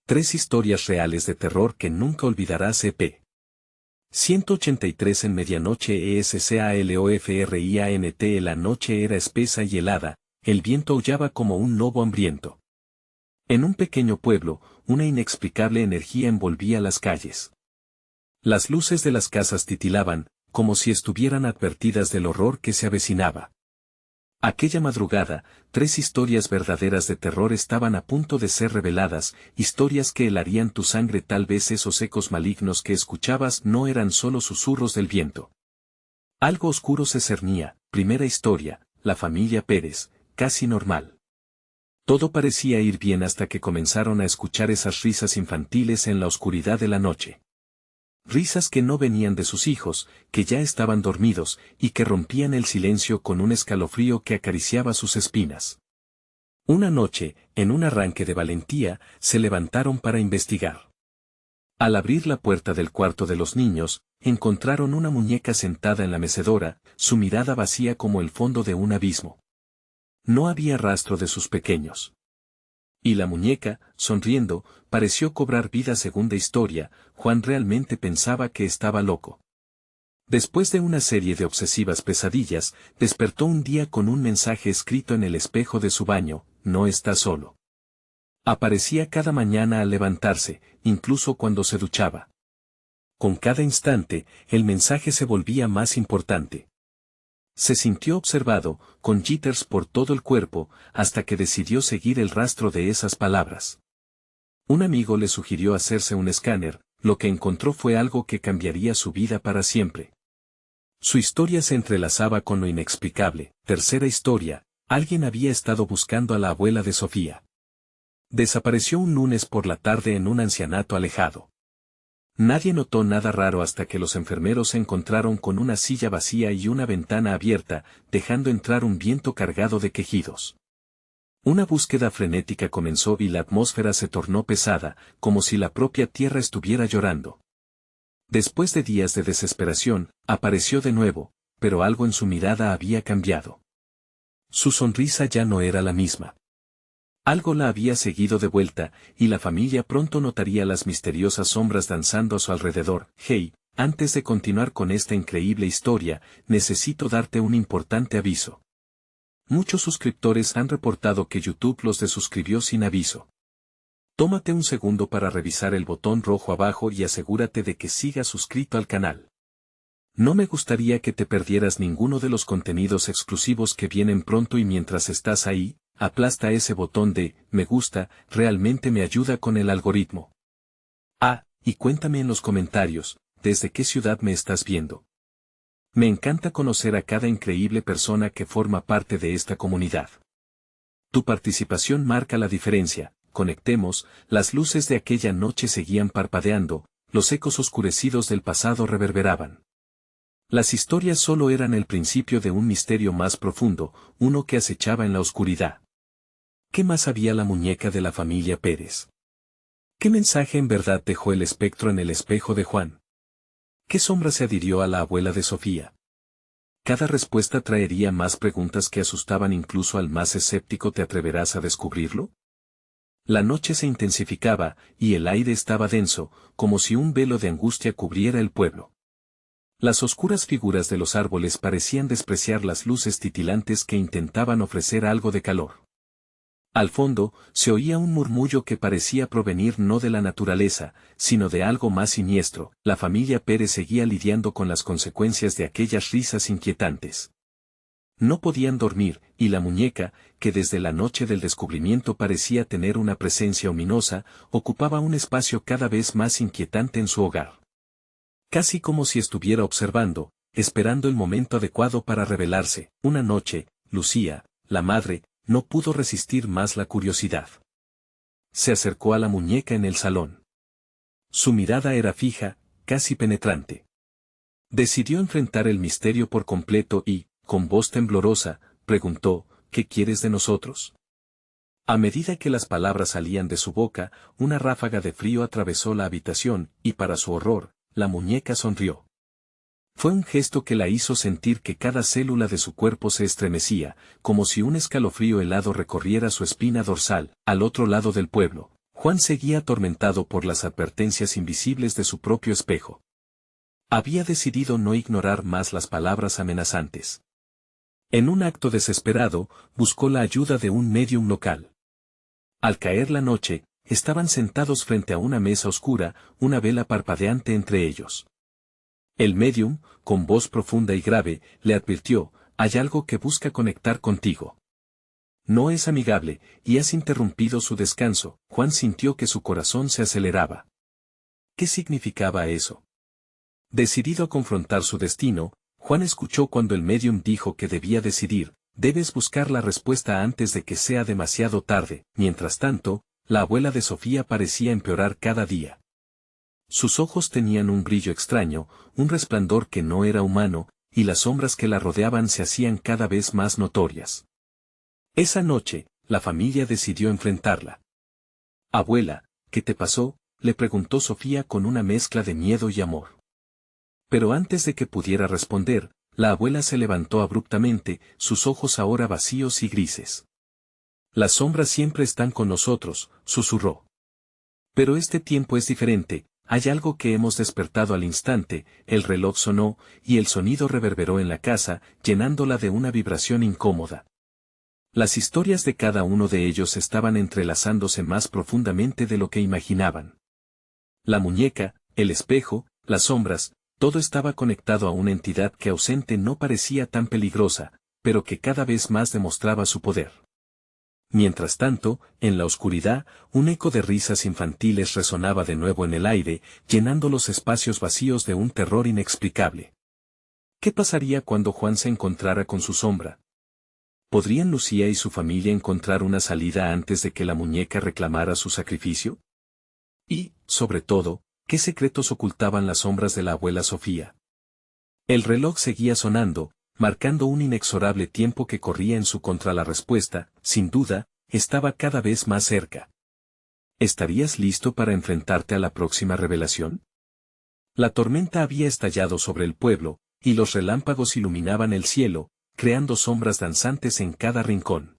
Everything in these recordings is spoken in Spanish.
Tres historias reales de terror que nunca olvidarás. EP 183 en medianoche ESCALOFRIANT. La noche era espesa y helada, el viento aullaba como un lobo hambriento. En un pequeño pueblo, una inexplicable energía envolvía las calles. Las luces de las casas titilaban, como si estuvieran advertidas del horror que se avecinaba. Aquella madrugada, tres historias verdaderas de terror estaban a punto de ser reveladas, historias que helarían tu sangre. Tal vez esos ecos malignos que escuchabas no eran solo susurros del viento. Algo oscuro se cernía. Primera historia, la familia Pérez, casi normal. Todo parecía ir bien hasta que comenzaron a escuchar esas risas infantiles en la oscuridad de la noche. Risas que no venían de sus hijos, que ya estaban dormidos, y que rompían el silencio con un escalofrío que acariciaba sus espinas. Una noche, en un arranque de valentía, se levantaron para investigar. Al abrir la puerta del cuarto de los niños, encontraron una muñeca sentada en la mecedora, su mirada vacía como el fondo de un abismo. No había rastro de sus pequeños. Y la muñeca, sonriendo, pareció cobrar vida. Segunda historia, Juan realmente pensaba que estaba loco. Después de una serie de obsesivas pesadillas, despertó un día con un mensaje escrito en el espejo de su baño: no está solo. Aparecía cada mañana al levantarse, incluso cuando se duchaba. Con cada instante, el mensaje se volvía más importante. Se sintió observado, con jitters por todo el cuerpo, hasta que decidió seguir el rastro de esas palabras. Un amigo le sugirió hacerse un escáner, lo que encontró fue algo que cambiaría su vida para siempre. Su historia se entrelazaba con lo inexplicable. Tercera historia, alguien había estado buscando a la abuela de Sofía. Desapareció un lunes por la tarde en un ancianato alejado. Nadie notó nada raro hasta que los enfermeros se encontraron con una silla vacía y una ventana abierta, dejando entrar un viento cargado de quejidos. Una búsqueda frenética comenzó y la atmósfera se tornó pesada, como si la propia tierra estuviera llorando. Después de días de desesperación, apareció de nuevo, pero algo en su mirada había cambiado. Su sonrisa ya no era la misma. Algo la había seguido de vuelta, y la familia pronto notaría las misteriosas sombras danzando a su alrededor. Hey, antes de continuar con esta increíble historia, necesito darte un importante aviso. Muchos suscriptores han reportado que YouTube los desuscribió sin aviso. Tómate un segundo para revisar el botón rojo abajo y asegúrate de que sigas suscrito al canal. No me gustaría que te perdieras ninguno de los contenidos exclusivos que vienen pronto, y mientras estás ahí, aplasta ese botón de me gusta, realmente me ayuda con el algoritmo. Y cuéntame en los comentarios, ¿desde qué ciudad me estás viendo? Me encanta conocer a cada increíble persona que forma parte de esta comunidad. Tu participación marca la diferencia. Conectemos. Las luces de aquella noche seguían parpadeando, los ecos oscurecidos del pasado reverberaban. Las historias solo eran el principio de un misterio más profundo, uno que acechaba en la oscuridad. ¿Qué más sabía la muñeca de la familia Pérez? ¿Qué mensaje en verdad dejó el espectro en el espejo de Juan? ¿Qué sombra se adhirió a la abuela de Sofía? Cada respuesta traería más preguntas que asustaban incluso al más escéptico. ¿Te atreverás a descubrirlo? La noche se intensificaba, y el aire estaba denso, como si un velo de angustia cubriera el pueblo. Las oscuras figuras de los árboles parecían despreciar las luces titilantes que intentaban ofrecer algo de calor. Al fondo, se oía un murmullo que parecía provenir no de la naturaleza, sino de algo más siniestro. La familia Pérez seguía lidiando con las consecuencias de aquellas risas inquietantes. No podían dormir, y la muñeca, que desde la noche del descubrimiento parecía tener una presencia ominosa, ocupaba un espacio cada vez más inquietante en su hogar. Casi como si estuviera observando, esperando el momento adecuado para revelarse. Una noche, Lucía, la madre, no pudo resistir más la curiosidad. Se acercó a la muñeca en el salón. Su mirada era fija, casi penetrante. Decidió enfrentar el misterio por completo y, con voz temblorosa, preguntó: ¿qué quieres de nosotros? A medida que las palabras salían de su boca, una ráfaga de frío atravesó la habitación, y para su horror, la muñeca sonrió. Fue un gesto que la hizo sentir que cada célula de su cuerpo se estremecía, como si un escalofrío helado recorriera su espina dorsal. Al otro lado del pueblo, Juan seguía atormentado por las advertencias invisibles de su propio espejo. Había decidido no ignorar más las palabras amenazantes. En un acto desesperado, buscó la ayuda de un médium local. Al caer la noche, estaban sentados frente a una mesa oscura, una vela parpadeante entre ellos. El médium, con voz profunda y grave, le advirtió: «Hay algo que busca conectar contigo. No es amigable, y has interrumpido su descanso». Juan sintió que su corazón se aceleraba. ¿Qué significaba eso? Decidido a confrontar su destino, Juan escuchó cuando el médium dijo que debía decidir: «Debes buscar la respuesta antes de que sea demasiado tarde». Mientras tanto, la abuela de Sofía parecía empeorar cada día. Sus ojos tenían un brillo extraño, un resplandor que no era humano, y las sombras que la rodeaban se hacían cada vez más notorias. Esa noche, la familia decidió enfrentarla. «Abuela, ¿qué te pasó?», le preguntó Sofía con una mezcla de miedo y amor. Pero antes de que pudiera responder, la abuela se levantó abruptamente, sus ojos ahora vacíos y grises. «Las sombras siempre están con nosotros», susurró. «Pero este tiempo es diferente, hay algo que hemos despertado al instante». El reloj sonó, y el sonido reverberó en la casa, llenándola de una vibración incómoda. Las historias de cada uno de ellos estaban entrelazándose más profundamente de lo que imaginaban. La muñeca, el espejo, las sombras, todo estaba conectado a una entidad que ausente no parecía tan peligrosa, pero que cada vez más demostraba su poder. Mientras tanto, en la oscuridad, un eco de risas infantiles resonaba de nuevo en el aire, llenando los espacios vacíos de un terror inexplicable. ¿Qué pasaría cuando Juan se encontrara con su sombra? ¿Podrían Lucía y su familia encontrar una salida antes de que la muñeca reclamara su sacrificio? Y, sobre todo, ¿qué secretos ocultaban las sombras de la abuela Sofía? El reloj seguía sonando, marcando un inexorable tiempo que corría en su contra. La respuesta, sin duda, estaba cada vez más cerca. ¿Estarías listo para enfrentarte a la próxima revelación? La tormenta había estallado sobre el pueblo, y los relámpagos iluminaban el cielo, creando sombras danzantes en cada rincón.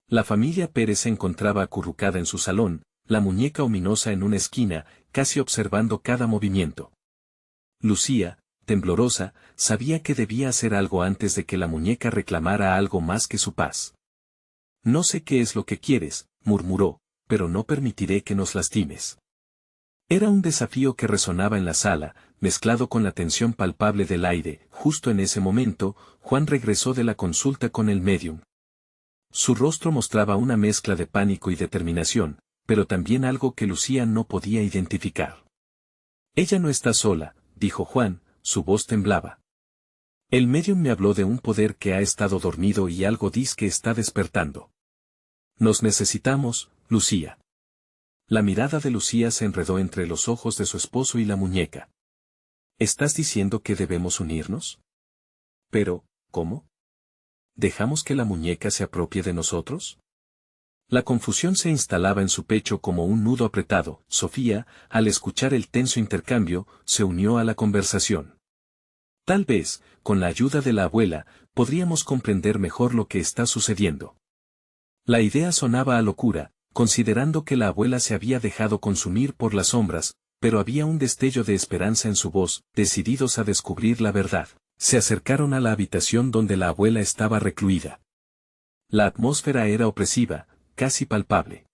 La familia Pérez se encontraba acurrucada en su salón, la muñeca ominosa en una esquina, casi observando cada movimiento. Lucía, temblorosa, sabía que debía hacer algo antes de que la muñeca reclamara algo más que su paz. «No sé qué es lo que quieres», murmuró, «pero no permitiré que nos lastimes». Era un desafío que resonaba en la sala, mezclado con la tensión palpable del aire. Justo en ese momento, Juan regresó de la consulta con el médium. Su rostro mostraba una mezcla de pánico y determinación, pero también algo que Lucía no podía identificar. «Ella no está sola», dijo Juan, su voz temblaba. «El médium me habló de un poder que ha estado dormido y algo dice que está despertando. Nos necesitamos, Lucía». La mirada de Lucía se enredó entre los ojos de su esposo y la muñeca. «¿Estás diciendo que debemos unirnos? Pero, ¿cómo? ¿Dejamos que la muñeca se apropie de nosotros?». La confusión se instalaba en su pecho como un nudo apretado. Sofía, al escuchar el tenso intercambio, se unió a la conversación. «Tal vez, con la ayuda de la abuela, podríamos comprender mejor lo que está sucediendo». La idea sonaba a locura, considerando que la abuela se había dejado consumir por las sombras, pero había un destello de esperanza en su voz. Decididos a descubrir la verdad, se acercaron a la habitación donde la abuela estaba recluida. La atmósfera era opresiva, casi palpable.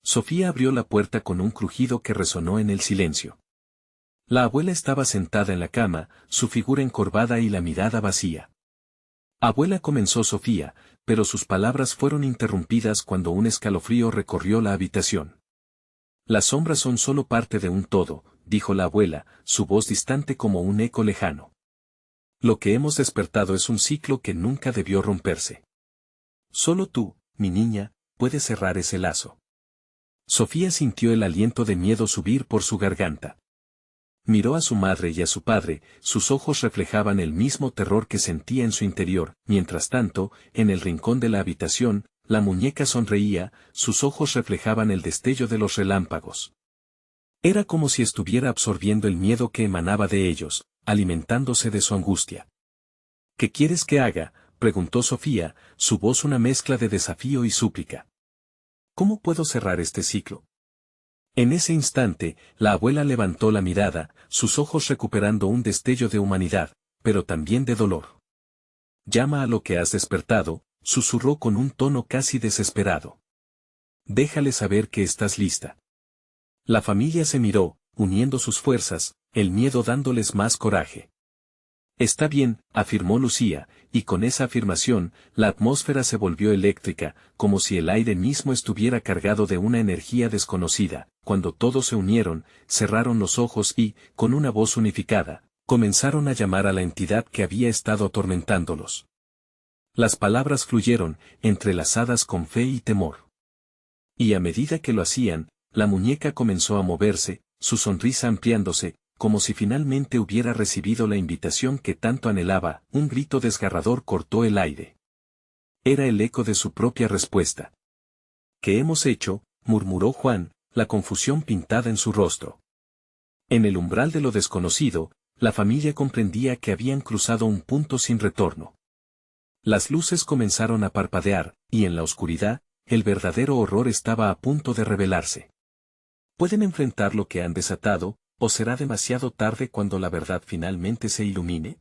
Sofía abrió la puerta con un crujido que resonó en el silencio. La abuela estaba sentada en la cama, su figura encorvada y la mirada vacía. «Abuela», comenzó Sofía, pero sus palabras fueron interrumpidas cuando un escalofrío recorrió la habitación. «Las sombras son solo parte de un todo», dijo la abuela, su voz distante como un eco lejano. «Lo que hemos despertado es un ciclo que nunca debió romperse. Solo tú, mi niña, puedes cerrar ese lazo». Sofía sintió el aliento de miedo subir por su garganta. Miró a su madre y a su padre, sus ojos reflejaban el mismo terror que sentía en su interior. Mientras tanto, en el rincón de la habitación, la muñeca sonreía, sus ojos reflejaban el destello de los relámpagos. Era como si estuviera absorbiendo el miedo que emanaba de ellos, alimentándose de su angustia. «¿Qué quieres que haga?», preguntó Sofía, su voz una mezcla de desafío y súplica. «¿Cómo puedo cerrar este ciclo?». En ese instante, la abuela levantó la mirada, sus ojos recuperando un destello de humanidad, pero también de dolor. Llama a lo que has despertado, susurró con un tono casi desesperado. Déjale saber que estás lista. La familia se miró, uniendo sus fuerzas, el miedo dándoles más coraje. Está bien, afirmó Lucía, y con esa afirmación, la atmósfera se volvió eléctrica, como si el aire mismo estuviera cargado de una energía desconocida. Cuando todos se unieron, cerraron los ojos y, con una voz unificada, comenzaron a llamar a la entidad que había estado atormentándolos. Las palabras fluyeron, entrelazadas con fe y temor. Y a medida que lo hacían, la muñeca comenzó a moverse, su sonrisa ampliándose, como si finalmente hubiera recibido la invitación que tanto anhelaba. Un grito desgarrador cortó el aire. Era el eco de su propia respuesta. ¿Qué hemos hecho?, murmuró Juan, la confusión pintada en su rostro. En el umbral de lo desconocido, la familia comprendía que habían cruzado un punto sin retorno. Las luces comenzaron a parpadear, y en la oscuridad, el verdadero horror estaba a punto de revelarse. ¿Pueden enfrentar lo que han desatado, o será demasiado tarde cuando la verdad finalmente se ilumine?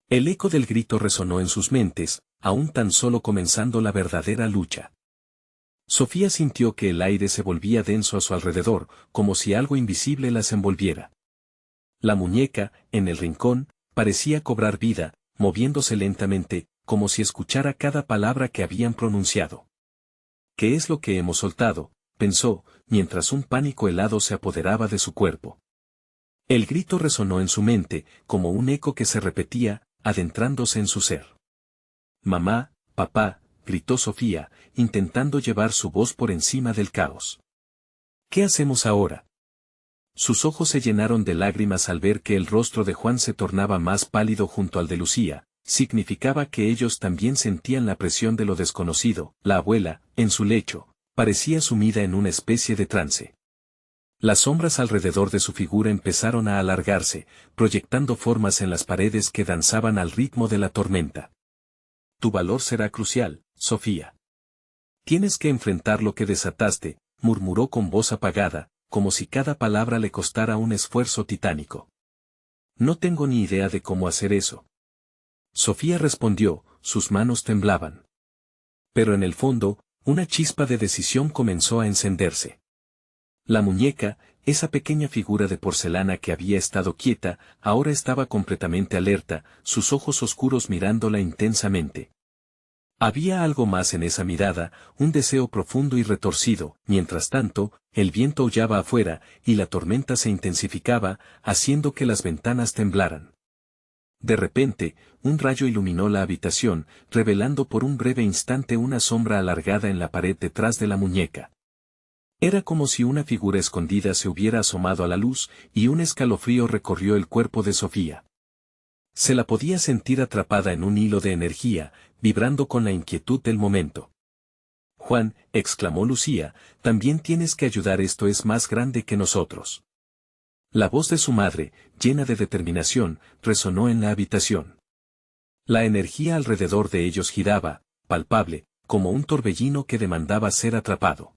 El eco del grito resonó en sus mentes, aún tan solo comenzando la verdadera lucha. Sofía sintió que el aire se volvía denso a su alrededor, como si algo invisible las envolviera. La muñeca, en el rincón, parecía cobrar vida, moviéndose lentamente, como si escuchara cada palabra que habían pronunciado. ¿Qué es lo que hemos soltado?, pensó, mientras un pánico helado se apoderaba de su cuerpo. El grito resonó en su mente, como un eco que se repetía, adentrándose en su ser. «Mamá, papá», gritó Sofía, intentando llevar su voz por encima del caos. «¿Qué hacemos ahora?». Sus ojos se llenaron de lágrimas al ver que el rostro de Juan se tornaba más pálido junto al de Lucía. Significaba que ellos también sentían la presión de lo desconocido. La abuela, en su lecho, parecía sumida en una especie de trance. Las sombras alrededor de su figura empezaron a alargarse, proyectando formas en las paredes que danzaban al ritmo de la tormenta. «Tu valor será crucial, Sofía. Tienes que enfrentar lo que desataste», murmuró con voz apagada, como si cada palabra le costara un esfuerzo titánico. «No tengo ni idea de cómo hacer eso». Sofía respondió, sus manos temblaban. Pero en el fondo, una chispa de decisión comenzó a encenderse. La muñeca, esa pequeña figura de porcelana que había estado quieta, ahora estaba completamente alerta, sus ojos oscuros mirándola intensamente. Había algo más en esa mirada, un deseo profundo y retorcido. Mientras tanto, el viento aullaba afuera, y la tormenta se intensificaba, haciendo que las ventanas temblaran. De repente, un rayo iluminó la habitación, revelando por un breve instante una sombra alargada en la pared detrás de la muñeca. Era como si una figura escondida se hubiera asomado a la luz, y un escalofrío recorrió el cuerpo de Sofía. Se la podía sentir atrapada en un hilo de energía, vibrando con la inquietud del momento. «Juan», exclamó Lucía, «también tienes que ayudar, esto es más grande que nosotros». La voz de su madre, llena de determinación, resonó en la habitación. La energía alrededor de ellos giraba, palpable, como un torbellino que demandaba ser atrapado.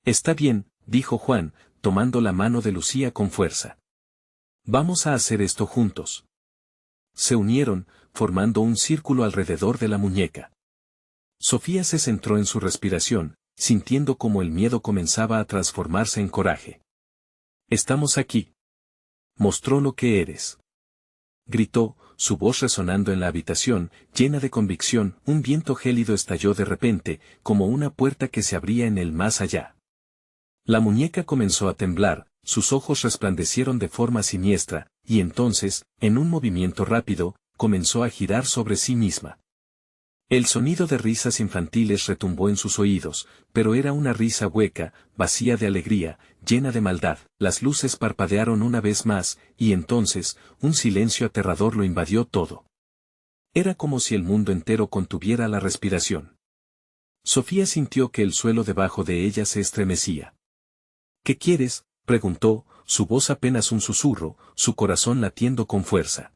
«Está bien», dijo Juan, tomando la mano de Lucía con fuerza. «Vamos a hacer esto juntos». Se unieron, formando un círculo alrededor de la muñeca. Sofía se centró en su respiración, sintiendo como el miedo comenzaba a transformarse en coraje. «Estamos aquí. Mostró lo que eres». Gritó, su voz resonando en la habitación, llena de convicción. Un viento gélido estalló de repente, como una puerta que se abría en el más allá. La muñeca comenzó a temblar, sus ojos resplandecieron de forma siniestra, y entonces, en un movimiento rápido, comenzó a girar sobre sí misma. El sonido de risas infantiles retumbó en sus oídos, pero era una risa hueca, vacía de alegría, llena de maldad. Las luces parpadearon una vez más, y entonces, un silencio aterrador lo invadió todo. Era como si el mundo entero contuviera la respiración. Sofía sintió que el suelo debajo de ella se estremecía. «¿Qué quieres?», preguntó, su voz apenas un susurro, su corazón latiendo con fuerza.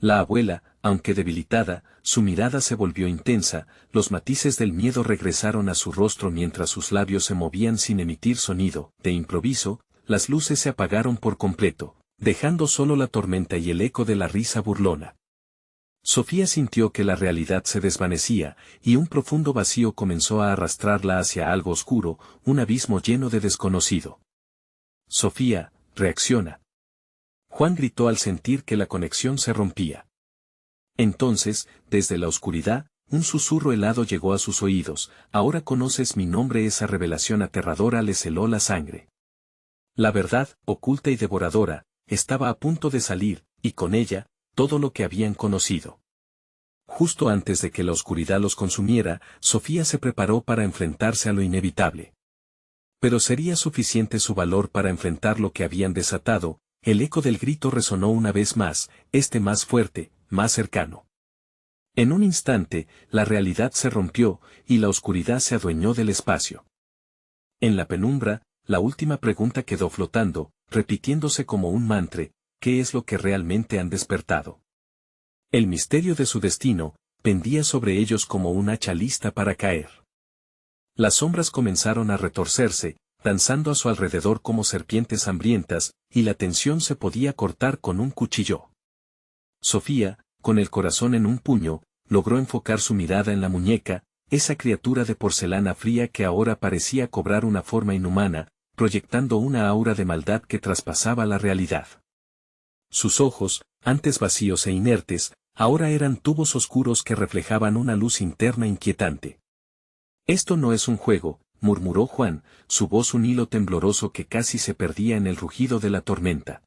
La abuela, aunque debilitada, su mirada se volvió intensa, los matices del miedo regresaron a su rostro mientras sus labios se movían sin emitir sonido. De improviso, las luces se apagaron por completo, dejando solo la tormenta y el eco de la risa burlona. Sofía sintió que la realidad se desvanecía, y un profundo vacío comenzó a arrastrarla hacia algo oscuro, un abismo lleno de desconocido. Sofía, reacciona. Juan gritó al sentir que la conexión se rompía. Entonces, desde la oscuridad, un susurro helado llegó a sus oídos. Ahora conoces mi nombre. Esa revelación aterradora le heló la sangre. La verdad, oculta y devoradora, estaba a punto de salir, y con ella, todo lo que habían conocido. Justo antes de que la oscuridad los consumiera, Sofía se preparó para enfrentarse a lo inevitable. Pero ¿sería suficiente su valor para enfrentar lo que habían desatado? El eco del grito resonó una vez más, más fuerte, más cercano. En un instante, la realidad se rompió, y la oscuridad se adueñó del espacio. En la penumbra, la última pregunta quedó flotando, repitiéndose como un mantra: ¿qué es lo que realmente han despertado? El misterio de su destino pendía sobre ellos como un hacha lista para caer. Las sombras comenzaron a retorcerse, danzando a su alrededor como serpientes hambrientas, y la tensión se podía cortar con un cuchillo. Sofía, con el corazón en un puño, logró enfocar su mirada en la muñeca, esa criatura de porcelana fría que ahora parecía cobrar una forma inhumana, proyectando una aura de maldad que traspasaba la realidad. Sus ojos, antes vacíos e inertes, ahora eran tubos oscuros que reflejaban una luz interna inquietante. «Esto no es un juego», murmuró Juan, su voz un hilo tembloroso que casi se perdía en el rugido de la tormenta.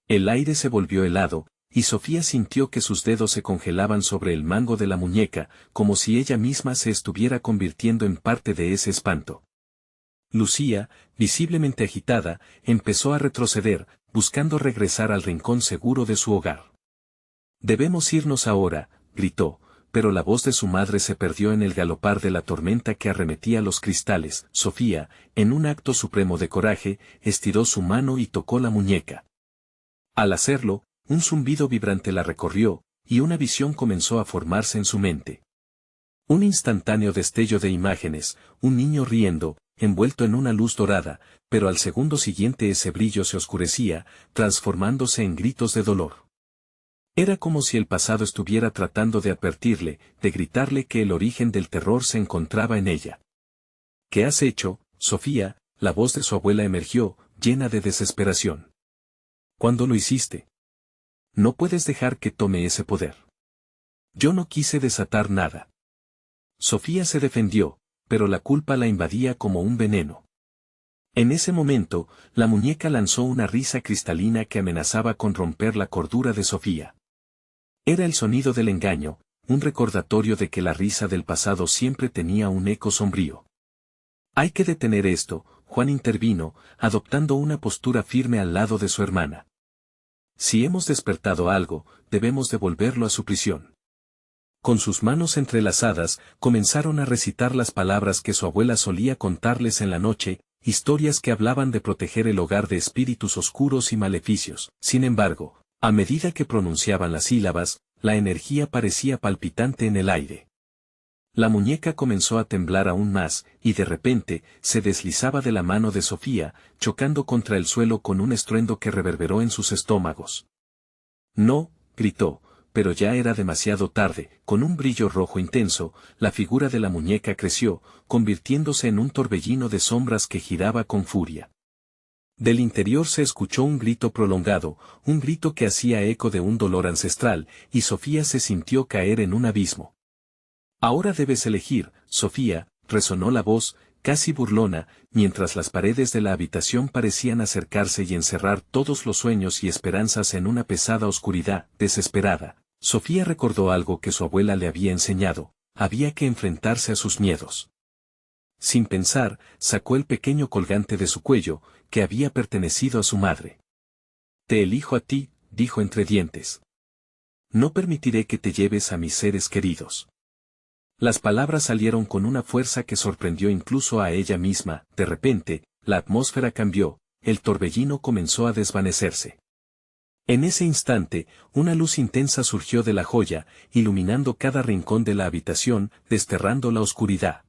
El aire se volvió helado, y Sofía sintió que sus dedos se congelaban sobre el mango de la muñeca, como si ella misma se estuviera convirtiendo en parte de ese espanto. Lucía, visiblemente agitada, empezó a retroceder, buscando regresar al rincón seguro de su hogar. «Debemos irnos ahora», gritó, pero la voz de su madre se perdió en el galopar de la tormenta que arremetía los cristales. Sofía, en un acto supremo de coraje, estiró su mano y tocó la muñeca. Al hacerlo, un zumbido vibrante la recorrió, y una visión comenzó a formarse en su mente. Un instantáneo destello de imágenes, un niño riendo, envuelto en una luz dorada, pero al segundo siguiente ese brillo se oscurecía, transformándose en gritos de dolor. Era como si el pasado estuviera tratando de advertirle, de gritarle que el origen del terror se encontraba en ella. «¿Qué has hecho, Sofía?», la voz de su abuela emergió, llena de desesperación. «¿Cuándo lo hiciste? No puedes dejar que tome ese poder». «Yo no quise desatar nada». Sofía se defendió, pero la culpa la invadía como un veneno. En ese momento, la muñeca lanzó una risa cristalina que amenazaba con romper la cordura de Sofía. Era el sonido del engaño, un recordatorio de que la risa del pasado siempre tenía un eco sombrío. «Hay que detener esto», Juan intervino, adoptando una postura firme al lado de su hermana. «Si hemos despertado algo, debemos devolverlo a su prisión». Con sus manos entrelazadas, comenzaron a recitar las palabras que su abuela solía contarles en la noche, historias que hablaban de proteger el hogar de espíritus oscuros y maleficios. Sin embargo, a medida que pronunciaban las sílabas, la energía parecía palpitante en el aire. La muñeca comenzó a temblar aún más, y de repente, se deslizaba de la mano de Sofía, chocando contra el suelo con un estruendo que reverberó en sus estómagos. «No», gritó, pero ya era demasiado tarde. Con un brillo rojo intenso, la figura de la muñeca creció, convirtiéndose en un torbellino de sombras que giraba con furia. Del interior se escuchó un grito prolongado, un grito que hacía eco de un dolor ancestral, y Sofía se sintió caer en un abismo. «Ahora debes elegir, Sofía», resonó la voz, casi burlona, mientras las paredes de la habitación parecían acercarse y encerrar todos los sueños y esperanzas en una pesada oscuridad. Desesperada, Sofía recordó algo que su abuela le había enseñado: había que enfrentarse a sus miedos. Sin pensar, sacó el pequeño colgante de su cuello, que había pertenecido a su madre. «Te elijo a ti», dijo entre dientes. «No permitiré que te lleves a mis seres queridos». Las palabras salieron con una fuerza que sorprendió incluso a ella misma. De repente, la atmósfera cambió, el torbellino comenzó a desvanecerse. En ese instante, una luz intensa surgió de la joya, iluminando cada rincón de la habitación, desterrando la oscuridad.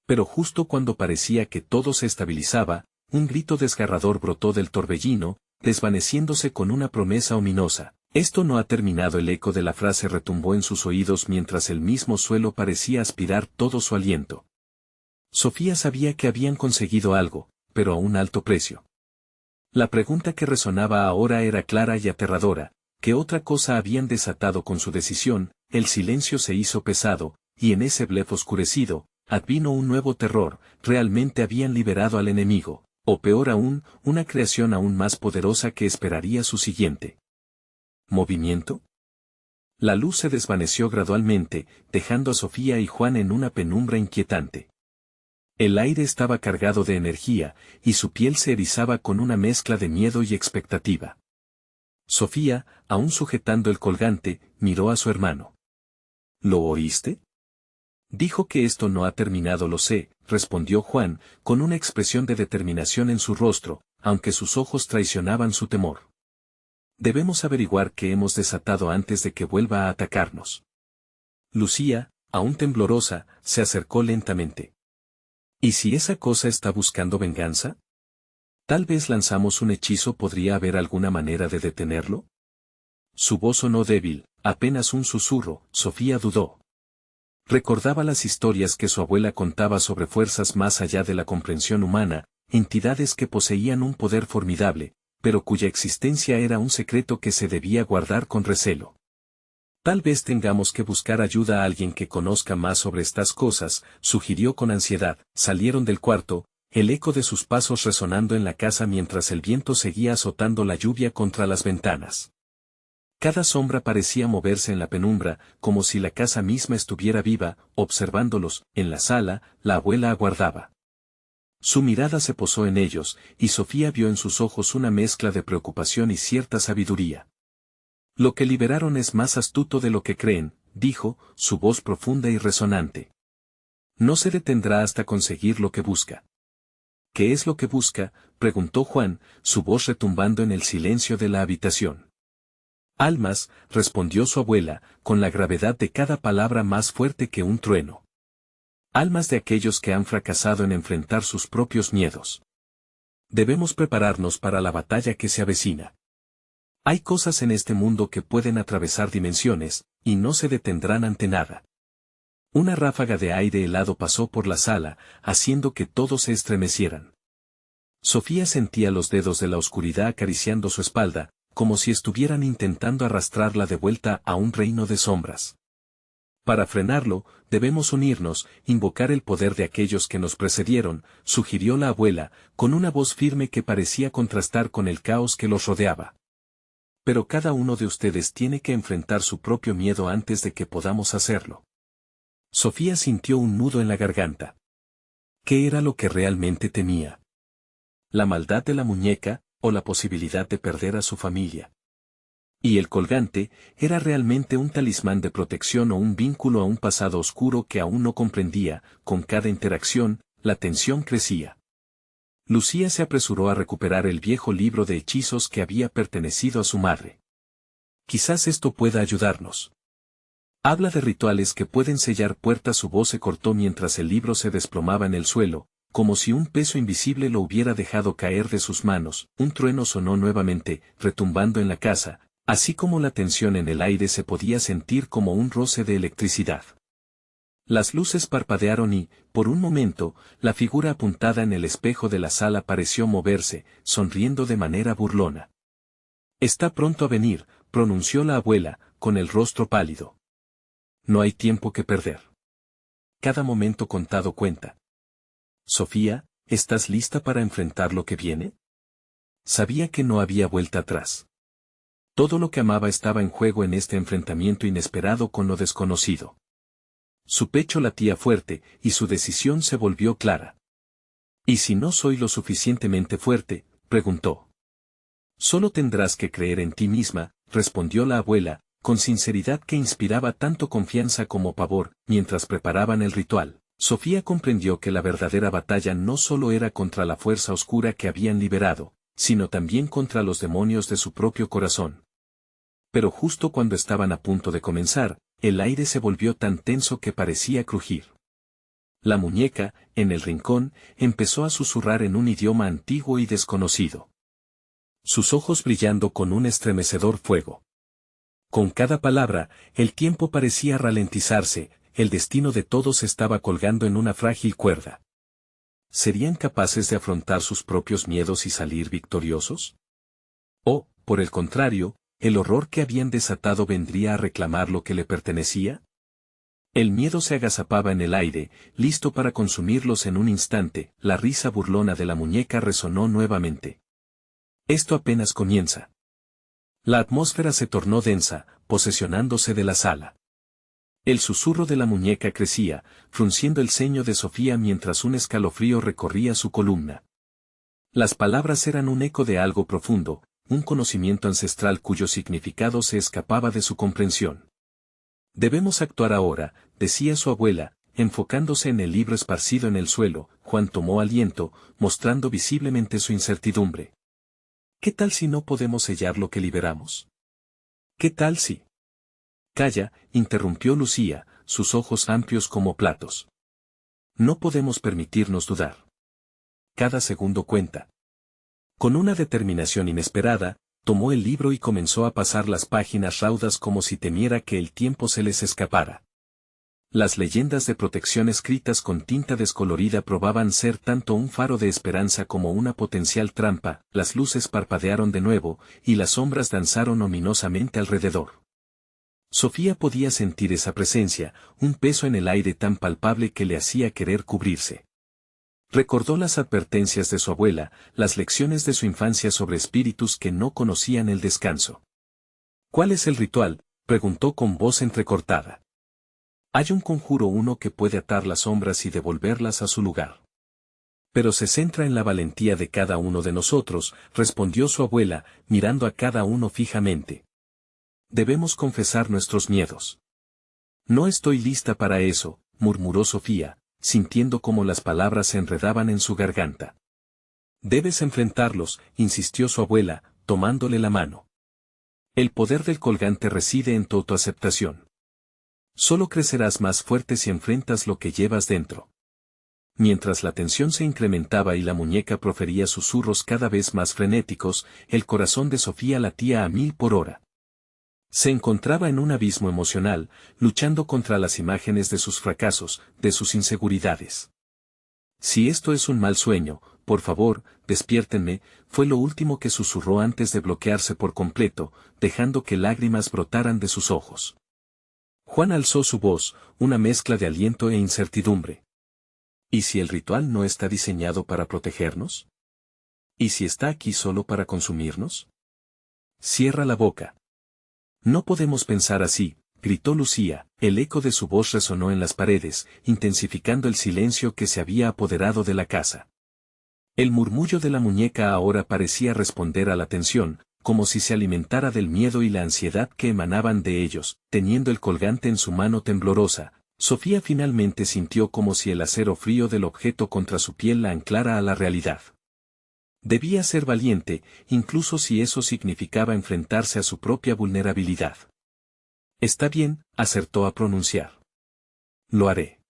Pero justo cuando parecía que todo se estabilizaba, un grito desgarrador brotó del torbellino, desvaneciéndose con una promesa ominosa. Esto no ha terminado. El eco de la frase retumbó en sus oídos mientras el mismo suelo parecía aspirar todo su aliento. Sofía sabía que habían conseguido algo, pero a un alto precio. La pregunta que resonaba ahora era clara y aterradora: ¿qué otra cosa habían desatado con su decisión? El silencio se hizo pesado, y en ese blef oscurecido, advino un nuevo terror. Realmente habían liberado al enemigo, o peor aún, una creación aún más poderosa que esperaría su siguiente movimiento. La luz se desvaneció gradualmente, dejando a Sofía y Juan en una penumbra inquietante. El aire estaba cargado de energía, y su piel se erizaba con una mezcla de miedo y expectativa. Sofía, aún sujetando el colgante, miró a su hermano. ¿Lo oíste? Dijo que esto no ha terminado. Lo sé, respondió Juan, con una expresión de determinación en su rostro, aunque sus ojos traicionaban su temor. Debemos averiguar qué hemos desatado antes de que vuelva a atacarnos. Lucía, aún temblorosa, se acercó lentamente. ¿Y si esa cosa está buscando venganza? Tal vez lanzamos un hechizo. ¿Podría haber alguna manera de detenerlo? Su voz sonó débil, apenas un susurro. Sofía dudó. Recordaba las historias que su abuela contaba sobre fuerzas más allá de la comprensión humana, entidades que poseían un poder formidable, pero cuya existencia era un secreto que se debía guardar con recelo. Tal vez tengamos que buscar ayuda a alguien que conozca más sobre estas cosas, sugirió con ansiedad. Salieron del cuarto, el eco de sus pasos resonando en la casa mientras el viento seguía azotando la lluvia contra las ventanas. Cada sombra parecía moverse en la penumbra, como si la casa misma estuviera viva, observándolos. En la sala, la abuela aguardaba. Su mirada se posó en ellos, y Sofía vio en sus ojos una mezcla de preocupación y cierta sabiduría. Lo que liberaron es más astuto de lo que creen, dijo, su voz profunda y resonante. No se detendrá hasta conseguir lo que busca. ¿Qué es lo que busca?, preguntó Juan, su voz retumbando en el silencio de la habitación. Almas, respondió su abuela, con la gravedad de cada palabra más fuerte que un trueno. Almas de aquellos que han fracasado en enfrentar sus propios miedos. Debemos prepararnos para la batalla que se avecina. Hay cosas en este mundo que pueden atravesar dimensiones, y no se detendrán ante nada. Una ráfaga de aire helado pasó por la sala, haciendo que todos se estremecieran. Sofía sentía los dedos de la oscuridad acariciando su espalda, como si estuvieran intentando arrastrarla de vuelta a un reino de sombras. Para frenarlo, debemos unirnos, invocar el poder de aquellos que nos precedieron, sugirió la abuela, con una voz firme que parecía contrastar con el caos que los rodeaba. Pero cada uno de ustedes tiene que enfrentar su propio miedo antes de que podamos hacerlo. Sofía sintió un nudo en la garganta. ¿Qué era lo que realmente temía? ¿La maldad de la muñeca, o la posibilidad de perder a su familia? Y el colgante, ¿era realmente un talismán de protección o un vínculo a un pasado oscuro que aún no comprendía? Con cada interacción, la tensión crecía. Lucía se apresuró a recuperar el viejo libro de hechizos que había pertenecido a su madre. Quizás esto pueda ayudarnos. Habla de rituales que pueden sellar puertas. Su voz se cortó mientras el libro se desplomaba en el suelo, como si un peso invisible lo hubiera dejado caer de sus manos. Un trueno sonó nuevamente, retumbando en la casa, así como la tensión en el aire se podía sentir como un roce de electricidad. Las luces parpadearon y, por un momento, la figura apuntada en el espejo de la sala pareció moverse, sonriendo de manera burlona. «Está pronto a venir», pronunció la abuela, con el rostro pálido. «No hay tiempo que perder. Cada momento contado cuenta. Sofía, ¿estás lista para enfrentar lo que viene?» Sabía que no había vuelta atrás. Todo lo que amaba estaba en juego en este enfrentamiento inesperado con lo desconocido. Su pecho latía fuerte, y su decisión se volvió clara. «¿Y si no soy lo suficientemente fuerte?», preguntó. «Solo tendrás que creer en ti misma», respondió la abuela, con sinceridad que inspiraba tanto confianza como pavor. Mientras preparaban el ritual, Sofía comprendió que la verdadera batalla no solo era contra la fuerza oscura que habían liberado, sino también contra los demonios de su propio corazón. Pero justo cuando estaban a punto de comenzar, el aire se volvió tan tenso que parecía crujir. La muñeca, en el rincón, empezó a susurrar en un idioma antiguo y desconocido. Sus ojos brillando con un estremecedor fuego. Con cada palabra, el tiempo parecía ralentizarse, el destino de todos estaba colgando en una frágil cuerda. ¿Serían capaces de afrontar sus propios miedos y salir victoriosos? ¿O, por el contrario, el horror que habían desatado vendría a reclamar lo que le pertenecía? El miedo se agazapaba en el aire, listo para consumirlos en un instante. La risa burlona de la muñeca resonó nuevamente. Esto apenas comienza. La atmósfera se tornó densa, posesionándose de la sala. El susurro de la muñeca crecía, frunciendo el ceño de Sofía mientras un escalofrío recorría su columna. Las palabras eran un eco de algo profundo, un conocimiento ancestral cuyo significado se escapaba de su comprensión. Debemos actuar ahora, decía su abuela, enfocándose en el libro esparcido en el suelo. Juan tomó aliento, mostrando visiblemente su incertidumbre. ¿Qué tal si no podemos sellar lo que liberamos? ¿Qué tal si? Calla, interrumpió Lucía, sus ojos amplios como platos. No podemos permitirnos dudar. Cada segundo cuenta. Con una determinación inesperada, tomó el libro y comenzó a pasar las páginas raudas como si temiera que el tiempo se les escapara. Las leyendas de protección escritas con tinta descolorida probaban ser tanto un faro de esperanza como una potencial trampa. Las luces parpadearon de nuevo, y las sombras danzaron ominosamente alrededor. Sofía podía sentir esa presencia, un peso en el aire tan palpable que le hacía querer cubrirse. Recordó las advertencias de su abuela, las lecciones de su infancia sobre espíritus que no conocían el descanso. ¿Cuál es el ritual?, preguntó con voz entrecortada. Hay un conjuro uno que puede atar las sombras y devolverlas a su lugar. Pero se centra en la valentía de cada uno de nosotros, respondió su abuela, mirando a cada uno fijamente. Debemos confesar nuestros miedos. No estoy lista para eso, murmuró Sofía, sintiendo cómo las palabras se enredaban en su garganta. Debes enfrentarlos, insistió su abuela, tomándole la mano. El poder del colgante reside en tu autoaceptación. Solo crecerás más fuerte si enfrentas lo que llevas dentro. Mientras la tensión se incrementaba y la muñeca profería susurros cada vez más frenéticos, el corazón de Sofía latía a 1000 por hora. Se encontraba en un abismo emocional, luchando contra las imágenes de sus fracasos, de sus inseguridades. Si esto es un mal sueño, por favor, despiértenme, fue lo último que susurró antes de bloquearse por completo, dejando que lágrimas brotaran de sus ojos. Juan alzó su voz, una mezcla de aliento e incertidumbre. ¿Y si el ritual no está diseñado para protegernos? ¿Y si está aquí solo para consumirnos? Cierra la boca. No podemos pensar así, gritó Lucía, el eco de su voz resonó en las paredes, intensificando el silencio que se había apoderado de la casa. El murmullo de la muñeca ahora parecía responder a la tensión, como si se alimentara del miedo y la ansiedad que emanaban de ellos. Teniendo el colgante en su mano temblorosa, Sofía finalmente sintió como si el acero frío del objeto contra su piel la anclara a la realidad. Debía ser valiente, incluso si eso significaba enfrentarse a su propia vulnerabilidad. Está bien, acertó a pronunciar. Lo haré.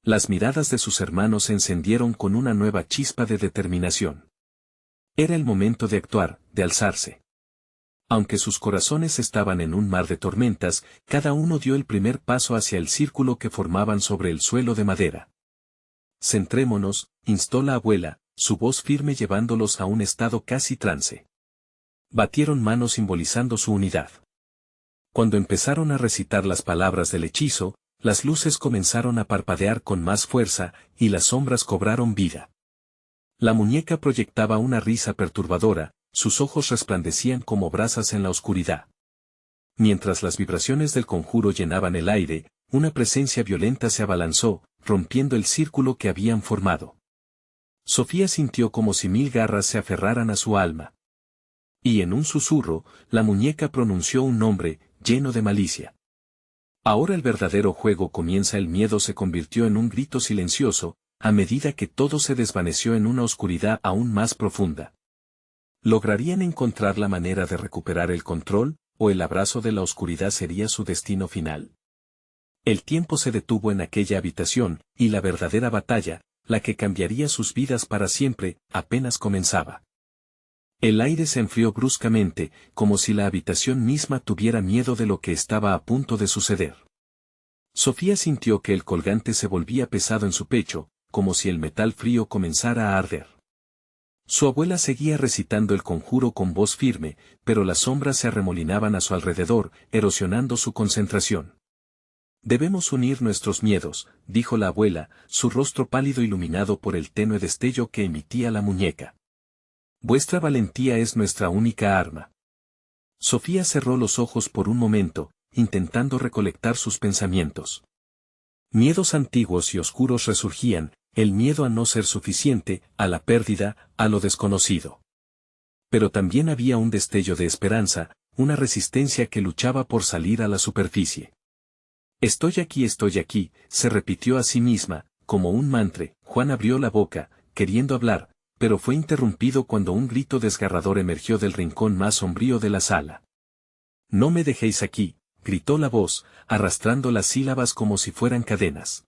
Las miradas de sus hermanos se encendieron con una nueva chispa de determinación. Era el momento de actuar, de alzarse. Aunque sus corazones estaban en un mar de tormentas, cada uno dio el primer paso hacia el círculo que formaban sobre el suelo de madera. Centrémonos, instó la abuela, su voz firme llevándolos a un estado casi trance. Batieron manos simbolizando su unidad. Cuando empezaron a recitar las palabras del hechizo, las luces comenzaron a parpadear con más fuerza, y las sombras cobraron vida. La muñeca proyectaba una risa perturbadora, sus ojos resplandecían como brasas en la oscuridad. Mientras las vibraciones del conjuro llenaban el aire, una presencia violenta se abalanzó, rompiendo el círculo que habían formado. Sofía sintió como si 1000 garras se aferraran a su alma. Y en un susurro, la muñeca pronunció un nombre, lleno de malicia. Ahora el verdadero juego comienza. El miedo se convirtió en un grito silencioso, a medida que todo se desvaneció en una oscuridad aún más profunda. ¿Lograrían encontrar la manera de recuperar el control, o el abrazo de la oscuridad sería su destino final? El tiempo se detuvo en aquella habitación, y la verdadera batalla, la que cambiaría sus vidas para siempre, apenas comenzaba. El aire se enfrió bruscamente, como si la habitación misma tuviera miedo de lo que estaba a punto de suceder. Sofía sintió que el colgante se volvía pesado en su pecho, como si el metal frío comenzara a arder. Su abuela seguía recitando el conjuro con voz firme, pero las sombras se arremolinaban a su alrededor, erosionando su concentración. Debemos unir nuestros miedos, dijo la abuela, su rostro pálido iluminado por el tenue destello que emitía la muñeca. Vuestra valentía es nuestra única arma. Sofía cerró los ojos por un momento, intentando recolectar sus pensamientos. Miedos antiguos y oscuros resurgían, el miedo a no ser suficiente, a la pérdida, a lo desconocido. Pero también había un destello de esperanza, una resistencia que luchaba por salir a la superficie. Estoy aquí, se repitió a sí misma, como un mantra. Juan abrió la boca, queriendo hablar, pero fue interrumpido cuando un grito desgarrador emergió del rincón más sombrío de la sala. No me dejéis aquí, gritó la voz, arrastrando las sílabas como si fueran cadenas.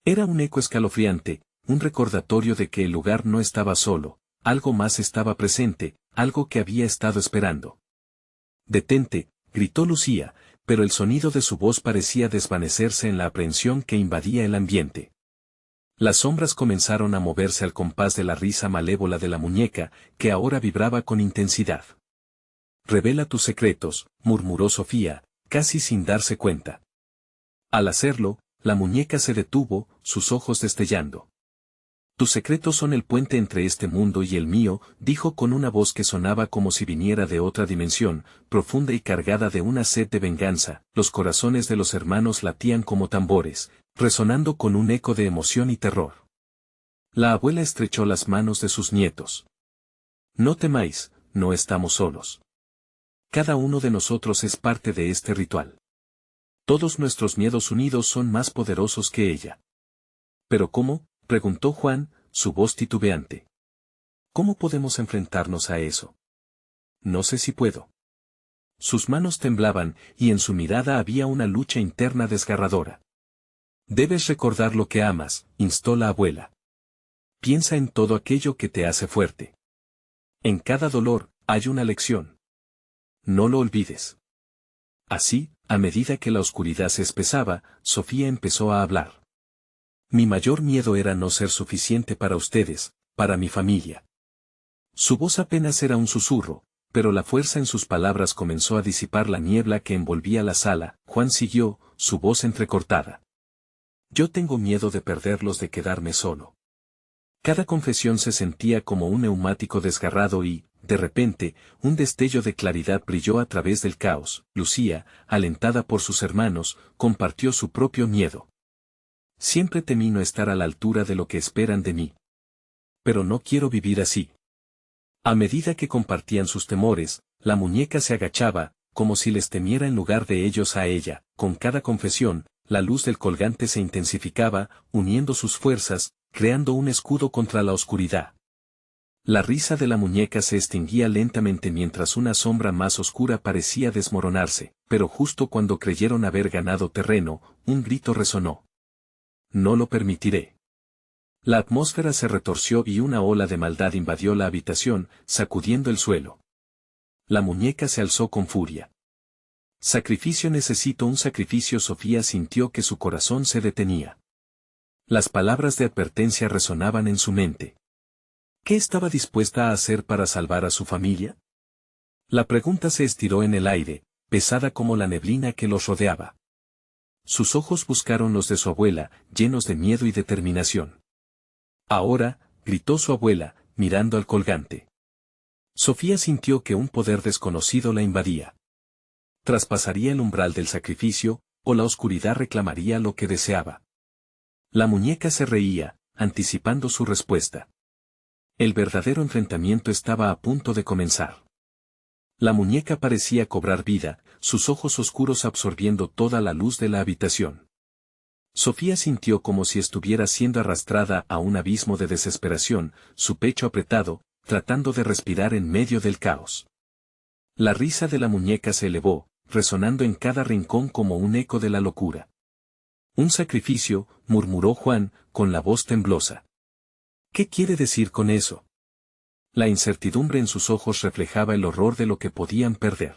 Era un eco escalofriante, un recordatorio de que el lugar no estaba solo, algo más estaba presente, algo que había estado esperando. Detente, gritó Lucía, pero el sonido de su voz parecía desvanecerse en la aprehensión que invadía el ambiente. Las sombras comenzaron a moverse al compás de la risa malévola de la muñeca, que ahora vibraba con intensidad. Revela tus secretos, murmuró Sofía, casi sin darse cuenta. Al hacerlo, la muñeca se detuvo, sus ojos destellando. Tus secretos son el puente entre este mundo y el mío, dijo con una voz que sonaba como si viniera de otra dimensión, profunda y cargada de una sed de venganza. Los corazones de los hermanos latían como tambores, resonando con un eco de emoción y terror. La abuela estrechó las manos de sus nietos. No temáis, no estamos solos. Cada uno de nosotros es parte de este ritual. Todos nuestros miedos unidos son más poderosos que ella. ¿Pero cómo?, preguntó Juan, su voz titubeante. ¿Cómo podemos enfrentarnos a eso? No sé si puedo. Sus manos temblaban, y en su mirada había una lucha interna desgarradora. Debes recordar lo que amas, instó la abuela. Piensa en todo aquello que te hace fuerte. En cada dolor, hay una lección. No lo olvides. Así, a medida que la oscuridad se espesaba, Sofía empezó a hablar. Mi mayor miedo era no ser suficiente para ustedes, para mi familia. Su voz apenas era un susurro, pero la fuerza en sus palabras comenzó a disipar la niebla que envolvía la sala. Juan siguió, su voz entrecortada. Yo tengo miedo de perderlos, de quedarme solo. Cada confesión se sentía como un neumático desgarrado y, de repente, un destello de claridad brilló a través del caos. Lucía, alentada por sus hermanos, compartió su propio miedo. Siempre temí no estar a la altura de lo que esperan de mí. Pero no quiero vivir así. A medida que compartían sus temores, la muñeca se agachaba, como si les temiera en lugar de ellos a ella. Con cada confesión, la luz del colgante se intensificaba, uniendo sus fuerzas, creando un escudo contra la oscuridad. La risa de la muñeca se extinguía lentamente mientras una sombra más oscura parecía desmoronarse, pero justo cuando creyeron haber ganado terreno, un grito resonó. No lo permitiré. La atmósfera se retorció y una ola de maldad invadió la habitación, sacudiendo el suelo. La muñeca se alzó con furia. Sacrificio, necesito un sacrificio. Sofía sintió que su corazón se detenía. Las palabras de advertencia resonaban en su mente. ¿Qué estaba dispuesta a hacer para salvar a su familia? La pregunta se estiró en el aire, pesada como la neblina que los rodeaba. Sus ojos buscaron los de su abuela, llenos de miedo y determinación. Ahora, gritó su abuela, mirando al colgante. Sofía sintió que un poder desconocido la invadía. Traspasaría el umbral del sacrificio, o la oscuridad reclamaría lo que deseaba. La muñeca se reía, anticipando su respuesta. El verdadero enfrentamiento estaba a punto de comenzar. La muñeca parecía cobrar vida, sus ojos oscuros absorbiendo toda la luz de la habitación. Sofía sintió como si estuviera siendo arrastrada a un abismo de desesperación, su pecho apretado, tratando de respirar en medio del caos. La risa de la muñeca se elevó, resonando en cada rincón como un eco de la locura. Un sacrificio, murmuró Juan, con la voz temblosa. ¿Qué quiere decir con eso? La incertidumbre en sus ojos reflejaba el horror de lo que podían perder.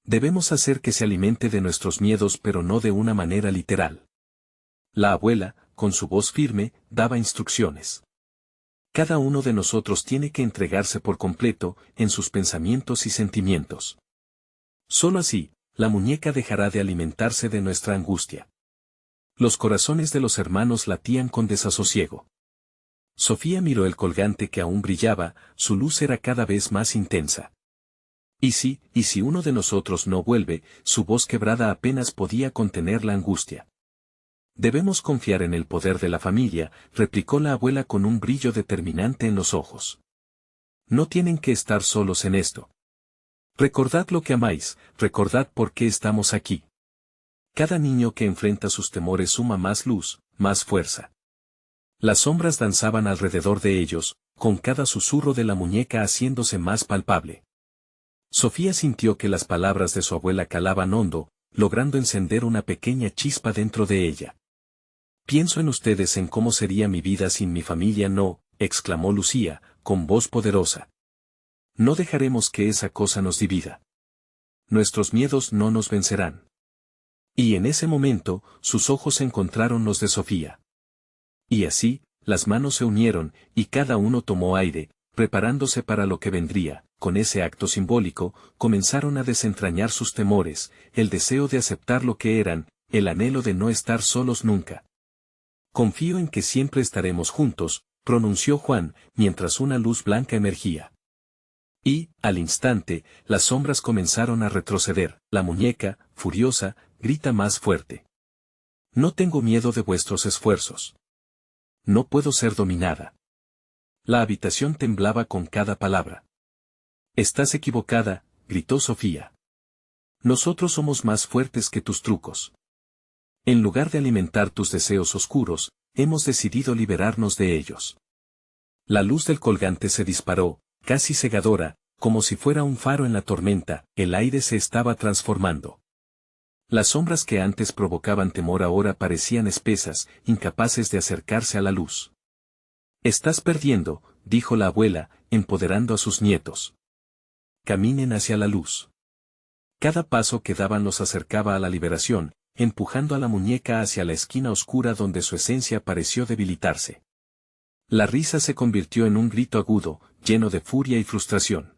Debemos hacer que se alimente de nuestros miedos, pero no de una manera literal. La abuela, con su voz firme, daba instrucciones. Cada uno de nosotros tiene que entregarse por completo, en sus pensamientos y sentimientos. Solo así, la muñeca dejará de alimentarse de nuestra angustia. Los corazones de los hermanos latían con desasosiego. Sofía miró el colgante que aún brillaba, su luz era cada vez más intensa. Y si uno de nosotros no vuelve, su voz quebrada apenas podía contener la angustia. Debemos confiar en el poder de la familia, replicó la abuela con un brillo determinante en los ojos. No tienen que estar solos en esto. Recordad lo que amáis, recordad por qué estamos aquí. Cada niño que enfrenta sus temores suma más luz, más fuerza. Las sombras danzaban alrededor de ellos, con cada susurro de la muñeca haciéndose más palpable. Sofía sintió que las palabras de su abuela calaban hondo, logrando encender una pequeña chispa dentro de ella. Pienso en ustedes, en cómo sería mi vida sin mi familia. No, exclamó Lucía, con voz poderosa. No dejaremos que esa cosa nos divida. Nuestros miedos no nos vencerán. Y en ese momento, sus ojos encontraron los de Sofía. Y así, las manos se unieron, y cada uno tomó aire, preparándose para lo que vendría. Con ese acto simbólico, comenzaron a desentrañar sus temores, el deseo de aceptar lo que eran, el anhelo de no estar solos nunca. Confío en que siempre estaremos juntos, pronunció Juan, mientras una luz blanca emergía. Y, al instante, las sombras comenzaron a retroceder. La muñeca, furiosa, grita más fuerte. No tengo miedo de vuestros esfuerzos. No puedo ser dominada. La habitación temblaba con cada palabra. Estás equivocada, gritó Sofía. Nosotros somos más fuertes que tus trucos. En lugar de alimentar tus deseos oscuros, hemos decidido liberarnos de ellos. La luz del colgante se disparó, casi cegadora, como si fuera un faro en la tormenta. El aire se estaba transformando. Las sombras que antes provocaban temor ahora parecían espesas, incapaces de acercarse a la luz. Estás perdiendo, dijo la abuela, empoderando a sus nietos. Caminen hacia la luz. Cada paso que daban los acercaba a la liberación, empujando a la muñeca hacia la esquina oscura donde su esencia pareció debilitarse. La risa se convirtió en un grito agudo, lleno de furia y frustración.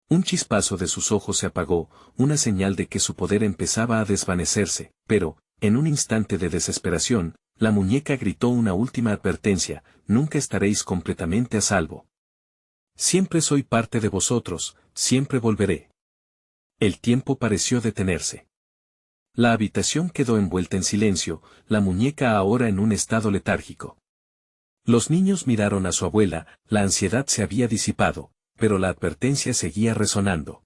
Un chispazo de sus ojos se apagó, una señal de que su poder empezaba a desvanecerse, pero, en un instante de desesperación, la muñeca gritó una última advertencia: nunca estaréis completamente a salvo. Siempre soy parte de vosotros, siempre volveré. El tiempo pareció detenerse. La habitación quedó envuelta en silencio, la muñeca ahora en un estado letárgico. Los niños miraron a su abuela, la ansiedad se había disipado, pero la advertencia seguía resonando.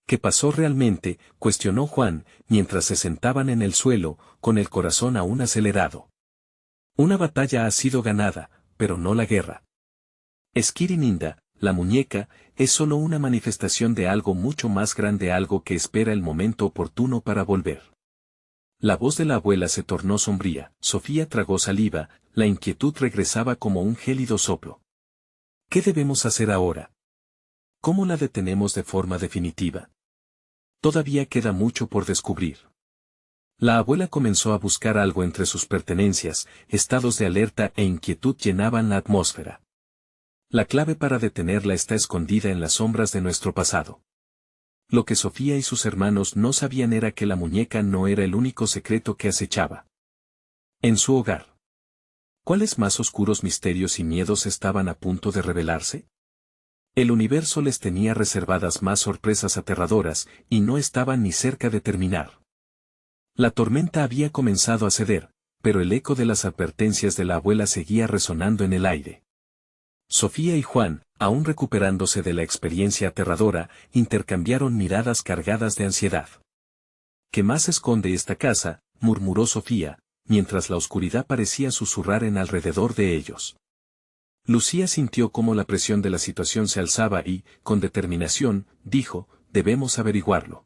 ¿Qué pasó realmente?, cuestionó Juan, mientras se sentaban en el suelo, con el corazón aún acelerado. Una batalla ha sido ganada, pero no la guerra. Esquirininda, la muñeca, es solo una manifestación de algo mucho más grande, algo que espera el momento oportuno para volver. La voz de la abuela se tornó sombría. Sofía tragó saliva, la inquietud regresaba como un gélido soplo. ¿Qué debemos hacer ahora? ¿Cómo la detenemos de forma definitiva? Todavía queda mucho por descubrir. La abuela comenzó a buscar algo entre sus pertenencias, estados de alerta e inquietud llenaban la atmósfera. La clave para detenerla está escondida en las sombras de nuestro pasado. Lo que Sofía y sus hermanos no sabían era que la muñeca no era el único secreto que acechaba en su hogar. ¿Cuáles más oscuros misterios y miedos estaban a punto de revelarse? El universo les tenía reservadas más sorpresas aterradoras, y no estaban ni cerca de terminar. La tormenta había comenzado a ceder, pero el eco de las advertencias de la abuela seguía resonando en el aire. Sofía y Juan, aún recuperándose de la experiencia aterradora, intercambiaron miradas cargadas de ansiedad. ¿Qué más esconde esta casa?, murmuró Sofía, mientras la oscuridad parecía susurrar en alrededor de ellos. Lucía sintió cómo la presión de la situación se alzaba y, con determinación, dijo, debemos averiguarlo.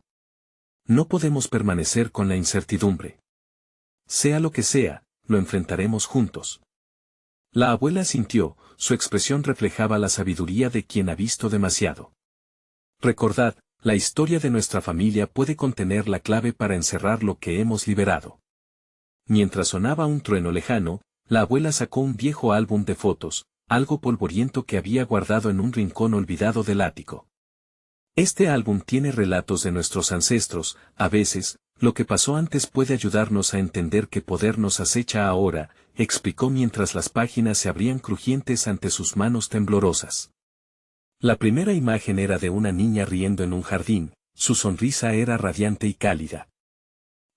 No podemos permanecer con la incertidumbre. Sea lo que sea, lo enfrentaremos juntos. La abuela asintió, su expresión reflejaba la sabiduría de quien ha visto demasiado. Recordad, la historia de nuestra familia puede contener la clave para encerrar lo que hemos liberado. Mientras sonaba un trueno lejano, la abuela sacó un viejo álbum de fotos, algo polvoriento que había guardado en un rincón olvidado del ático. Este álbum tiene relatos de nuestros ancestros, a veces, lo que pasó antes puede ayudarnos a entender qué poder nos acecha ahora, explicó mientras las páginas se abrían crujientes ante sus manos temblorosas. La primera imagen era de una niña riendo en un jardín, su sonrisa era radiante y cálida.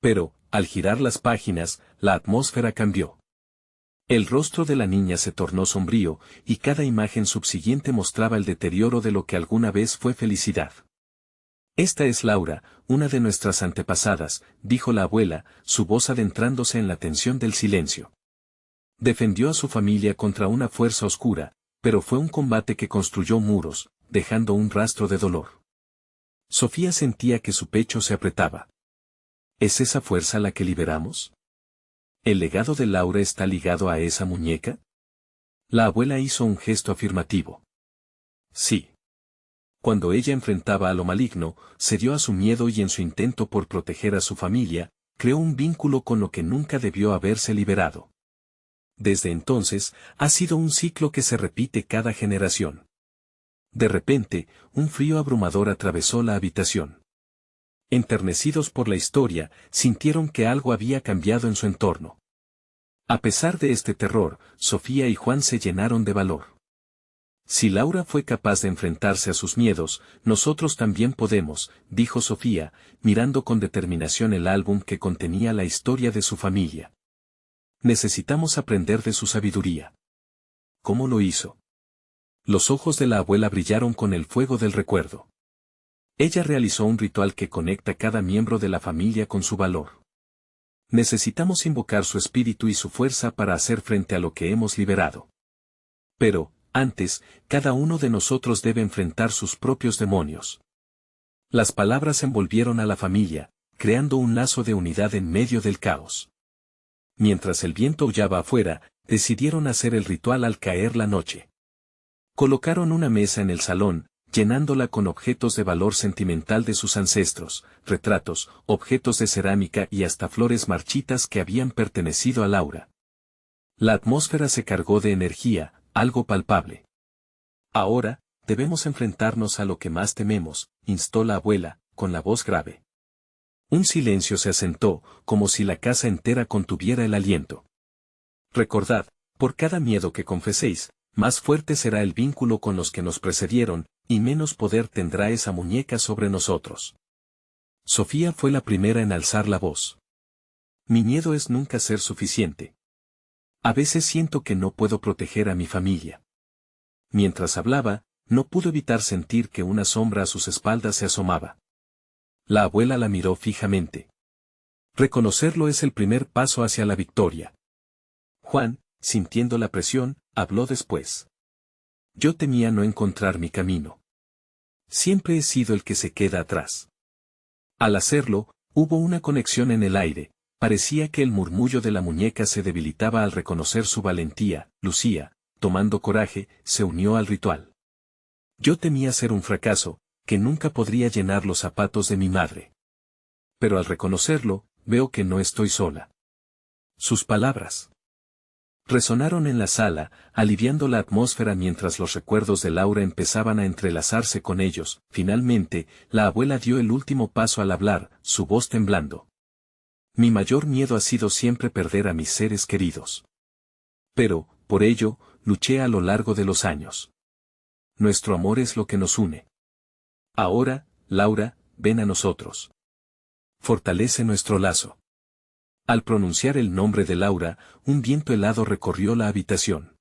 Pero, al girar las páginas, la atmósfera cambió. El rostro de la niña se tornó sombrío, y cada imagen subsiguiente mostraba el deterioro de lo que alguna vez fue felicidad. Esta es Laura, una de nuestras antepasadas, dijo la abuela, su voz adentrándose en la tensión del silencio. Defendió a su familia contra una fuerza oscura, pero fue un combate que construyó muros, dejando un rastro de dolor. Sofía sentía que su pecho se apretaba. ¿Es esa fuerza la que liberamos? ¿El legado de Laura está ligado a esa muñeca? La abuela hizo un gesto afirmativo. Sí. Cuando ella enfrentaba a lo maligno, cedió a su miedo y en su intento por proteger a su familia, creó un vínculo con lo que nunca debió haberse liberado. Desde entonces, ha sido un ciclo que se repite cada generación. De repente, un frío abrumador atravesó la habitación. Enternecidos por la historia, sintieron que algo había cambiado en su entorno. A pesar de este terror, Sofía y Juan se llenaron de valor. Si Laura fue capaz de enfrentarse a sus miedos, nosotros también podemos, dijo Sofía, mirando con determinación el álbum que contenía la historia de su familia. Necesitamos aprender de su sabiduría. ¿Cómo lo hizo? Los ojos de la abuela brillaron con el fuego del recuerdo. Ella realizó un ritual que conecta cada miembro de la familia con su valor. Necesitamos invocar su espíritu y su fuerza para hacer frente a lo que hemos liberado. Pero, antes, cada uno de nosotros debe enfrentar sus propios demonios. Las palabras envolvieron a la familia, creando un lazo de unidad en medio del caos. Mientras el viento aullaba afuera, decidieron hacer el ritual al caer la noche. Colocaron una mesa en el salón, llenándola con objetos de valor sentimental de sus ancestros, retratos, objetos de cerámica y hasta flores marchitas que habían pertenecido a Laura. La atmósfera se cargó de energía, algo palpable. Ahora, debemos enfrentarnos a lo que más tememos, instó la abuela, con la voz grave. Un silencio se asentó, como si la casa entera contuviera el aliento. Recordad, por cada miedo que confeséis, más fuerte será el vínculo con los que nos precedieron, y menos poder tendrá esa muñeca sobre nosotros. Sofía fue la primera en alzar la voz. Mi miedo es nunca ser suficiente. A veces siento que no puedo proteger a mi familia. Mientras hablaba, no pudo evitar sentir que una sombra a sus espaldas se asomaba. La abuela la miró fijamente. Reconocerlo es el primer paso hacia la victoria. Juan, sintiendo la presión, habló después. Yo temía no encontrar mi camino. Siempre he sido el que se queda atrás. Al hacerlo, hubo una conexión en el aire, parecía que el murmullo de la muñeca se debilitaba al reconocer su valentía. Lucía, tomando coraje, se unió al ritual. Yo temía ser un fracaso, que nunca podría llenar los zapatos de mi madre. Pero al reconocerlo, veo que no estoy sola. Sus palabras resonaron en la sala, aliviando la atmósfera mientras los recuerdos de Laura empezaban a entrelazarse con ellos. Finalmente, la abuela dio el último paso al hablar, su voz temblando. Mi mayor miedo ha sido siempre perder a mis seres queridos. Pero, por ello, luché a lo largo de los años. Nuestro amor es lo que nos une. Ahora, Laura, ven a nosotros. Fortalece nuestro lazo. Al pronunciar el nombre de Laura, un viento helado recorrió la habitación.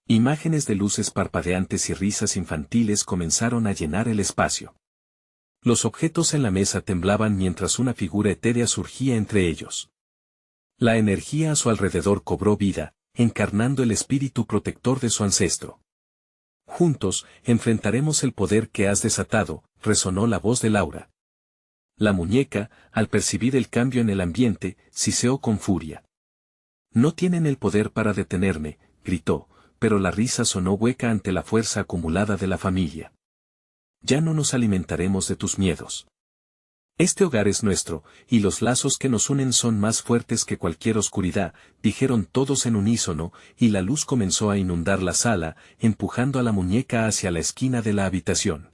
Imágenes de luces parpadeantes y risas infantiles comenzaron a llenar el espacio. Los objetos en la mesa temblaban mientras una figura etérea surgía entre ellos. La energía a su alrededor cobró vida, encarnando el espíritu protector de su ancestro. Juntos, enfrentaremos el poder que has desatado, resonó la voz de Laura. La muñeca, al percibir el cambio en el ambiente, siseó con furia. No tienen el poder para detenerme, gritó, pero la risa sonó hueca ante la fuerza acumulada de la familia. Ya no nos alimentaremos de tus miedos. Este hogar es nuestro, y los lazos que nos unen son más fuertes que cualquier oscuridad, dijeron todos en unísono, y la luz comenzó a inundar la sala, empujando a la muñeca hacia la esquina de la habitación.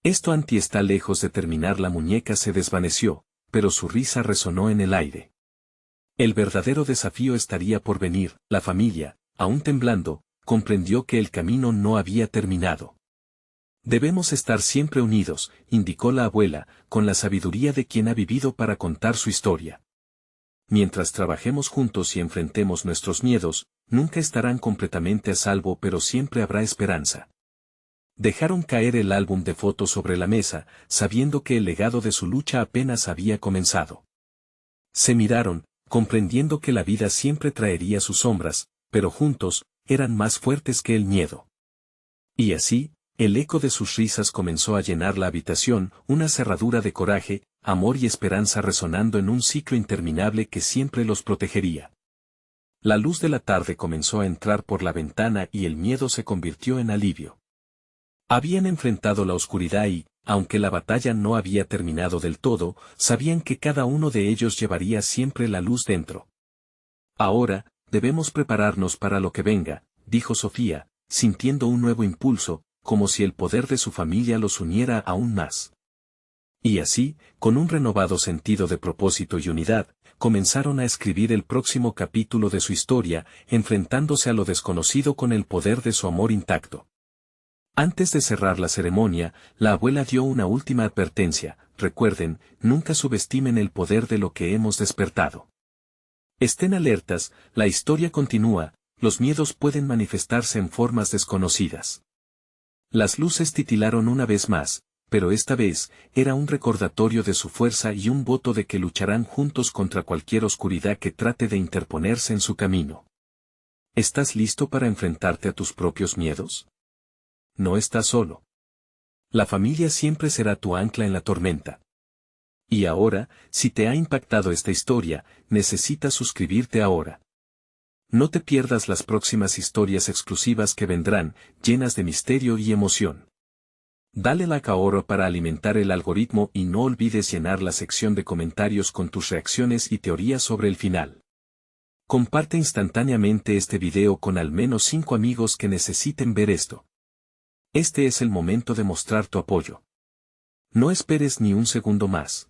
Esto anti está lejos de terminar. La muñeca se desvaneció, pero su risa resonó en el aire. El verdadero desafío estaría por venir. La familia, aún temblando, comprendió que el camino no había terminado. Debemos estar siempre unidos, indicó la abuela, con la sabiduría de quien ha vivido para contar su historia. Mientras trabajemos juntos y enfrentemos nuestros miedos, nunca estarán completamente a salvo, pero siempre habrá esperanza. Dejaron caer el álbum de fotos sobre la mesa, sabiendo que el legado de su lucha apenas había comenzado. Se miraron, comprendiendo que la vida siempre traería sus sombras, pero juntos, eran más fuertes que el miedo. Y así, el eco de sus risas comenzó a llenar la habitación, una cerradura de coraje, amor y esperanza resonando en un ciclo interminable que siempre los protegería. La luz de la tarde comenzó a entrar por la ventana y el miedo se convirtió en alivio. Habían enfrentado la oscuridad y, aunque la batalla no había terminado del todo, sabían que cada uno de ellos llevaría siempre la luz dentro. Ahora, debemos prepararnos para lo que venga, dijo Sofía, sintiendo un nuevo impulso, como si el poder de su familia los uniera aún más. Y así, con un renovado sentido de propósito y unidad, comenzaron a escribir el próximo capítulo de su historia, enfrentándose a lo desconocido con el poder de su amor intacto. Antes de cerrar la ceremonia, la abuela dio una última advertencia: recuerden, nunca subestimen el poder de lo que hemos despertado. Estén alertas, la historia continúa, los miedos pueden manifestarse en formas desconocidas. Las luces titilaron una vez más, pero esta vez, era un recordatorio de su fuerza y un voto de que lucharán juntos contra cualquier oscuridad que trate de interponerse en su camino. ¿Estás listo para enfrentarte a tus propios miedos? No estás solo. La familia siempre será tu ancla en la tormenta. Y ahora, si te ha impactado esta historia, necesitas suscribirte ahora. No te pierdas las próximas historias exclusivas que vendrán, llenas de misterio y emoción. Dale like ahora para alimentar el algoritmo y no olvides llenar la sección de comentarios con tus reacciones y teorías sobre el final. Comparte instantáneamente este video con al menos 5 amigos que necesiten ver esto. Este es el momento de mostrar tu apoyo. No esperes ni un segundo más.